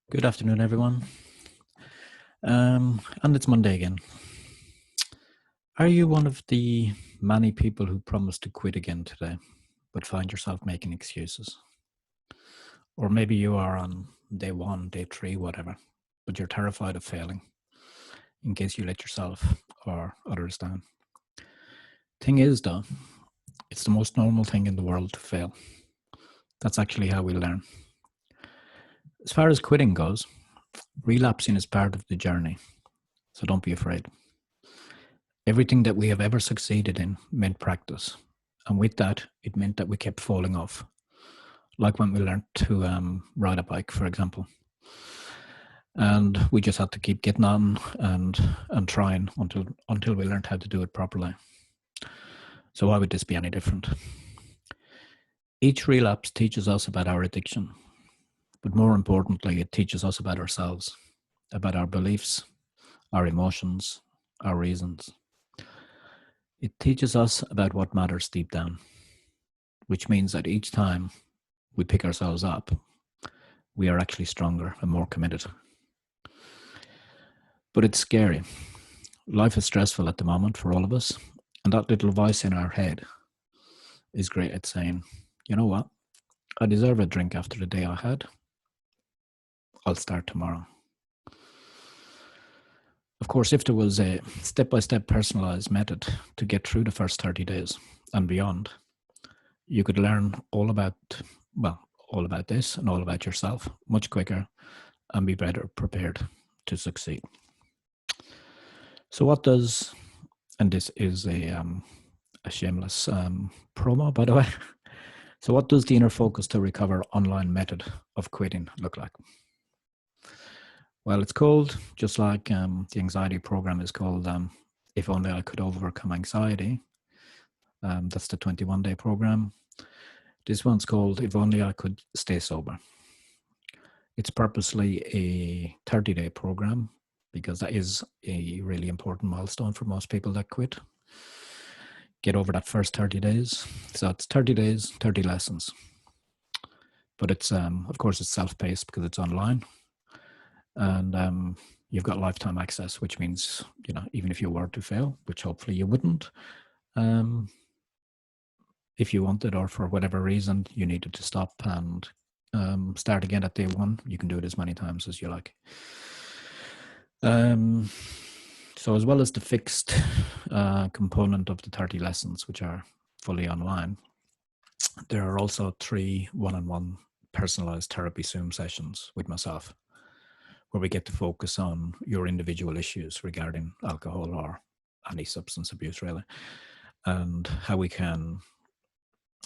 Good afternoon, everyone. And it's Monday again. Are you one of the many people who promise to quit again today, but find yourself making excuses? Or maybe you are on day one, day three, whatever, but you're terrified of failing in case you let yourself or others down. Thing is, though, it's the most normal thing in the world to fail. That's actually how we learn. As far as quitting goes, relapsing is part of the journey, so don't be afraid. Everything that we have ever succeeded in meant practice. And with that, it meant that we kept falling off. Like when we learned to ride a bike, for example. And we just had to keep getting on and trying until we learned how to do it properly. So why would this be any different? Each relapse teaches us about our addiction. But more importantly, it teaches us about ourselves, about our beliefs, our emotions, our reasons. It teaches us about what matters deep down, which means that each time we pick ourselves up, we are actually stronger and more committed. But it's scary. Life is stressful at the moment for all of us, and that little voice in our head is great at saying, you know what, I deserve a drink after the day I had. I'll start tomorrow. Of course, if there was a step-by-step personalized method to get through the first 30 days and beyond, you could learn all about this and all about yourself much quicker and be better prepared to succeed. So what does, and this is a shameless promo, by the way. So what does the inner focus to recover online method of quitting look like? Well, it's called, just like the anxiety program is called If Only I Could Overcome Anxiety. That's the 21-day program. This one's called If Only I Could Stay Sober. It's purposely a 30-day program because that is a really important milestone for most people that quit. Get over that first 30 days. So it's 30 days, 30 lessons. But it's, of course, it's self-paced because it's online. And you've got lifetime access, which means, even if you were to fail, which hopefully you wouldn't, if you wanted or for whatever reason you needed to stop and start again at day one, you can do it as many times as you like. So as well as the fixed component of the 30 lessons, which are fully online, there are also 3 one-on-one personalized therapy Zoom sessions with myself, where we get to focus on your individual issues regarding alcohol or any substance abuse, really, and how we can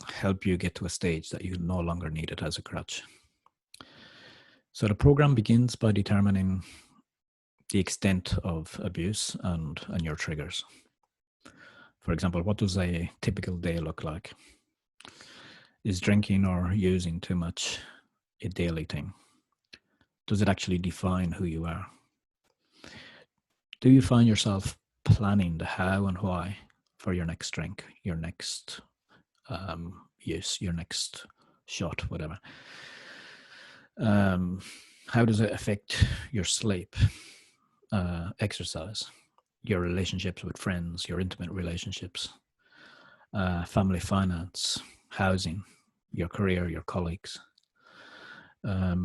help you get to a stage that you no longer need it as a crutch. So the program begins by determining the extent of abuse and your triggers. For example, what does a typical day look like? Is drinking or using too much a daily thing? Does it actually define who you are? Do you find yourself planning the how and why for your next drink, your next use, your next shot, whatever? How does it affect your sleep, exercise, your relationships with friends, your intimate relationships, family finance, housing, your career, your colleagues?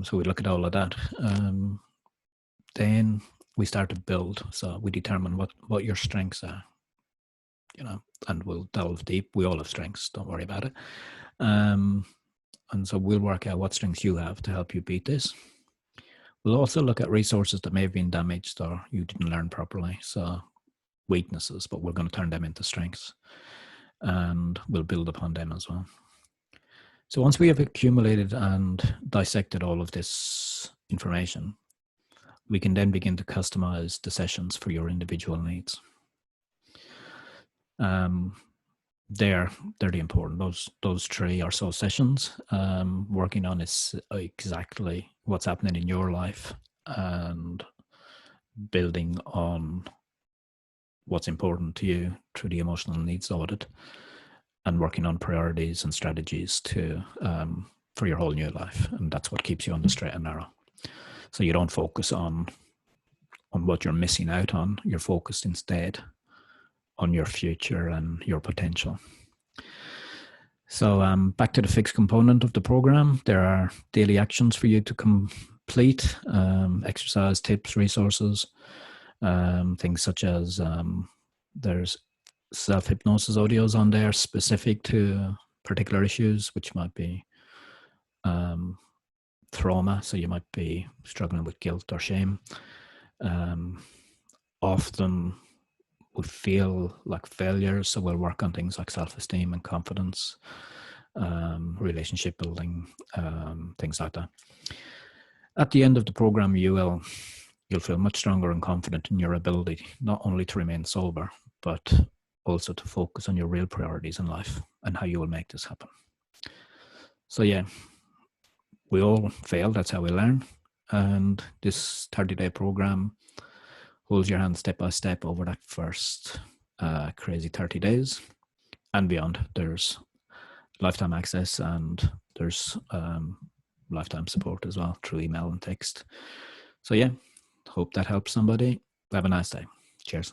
So we look at all of that. Then we start to build. So we determine what your strengths are, and we'll delve deep. We all have strengths, don't worry about it. And so we'll work out what strengths you have to help you beat this. We'll also look at resources that may have been damaged or you didn't learn properly. So weaknesses, but we're going to turn them into strengths. And we'll build upon them as well. So once we have accumulated and dissected all of this information, we can then begin to customize the sessions for your individual needs. They're the important. Those 3 or so sessions working on is exactly what's happening in your life and building on what's important to you through the emotional needs audit and working on priorities and strategies to for your whole new life. And that's what keeps you on the straight and narrow. So you don't focus on what you're missing out on. You're focused instead on your future and your potential. So back to the fixed component of the program, there are daily actions for you to complete, exercise tips, resources, things such as there's self-hypnosis audios on there specific to particular issues, which might be trauma. So you might be struggling with guilt or shame. Often we feel like failures, so we'll work on things like self-esteem and confidence, relationship building, things like that. At the end of the program, you'll feel much stronger and confident in your ability not only to remain sober, but also to focus on your real priorities in life and how you will make this happen. So yeah, we all fail. That's how we learn. And this 30-day program holds your hand step by step over that first crazy 30 days and beyond. There's lifetime access and there's lifetime support as well through email and text. So yeah, hope that helps somebody. Have a nice day. Cheers.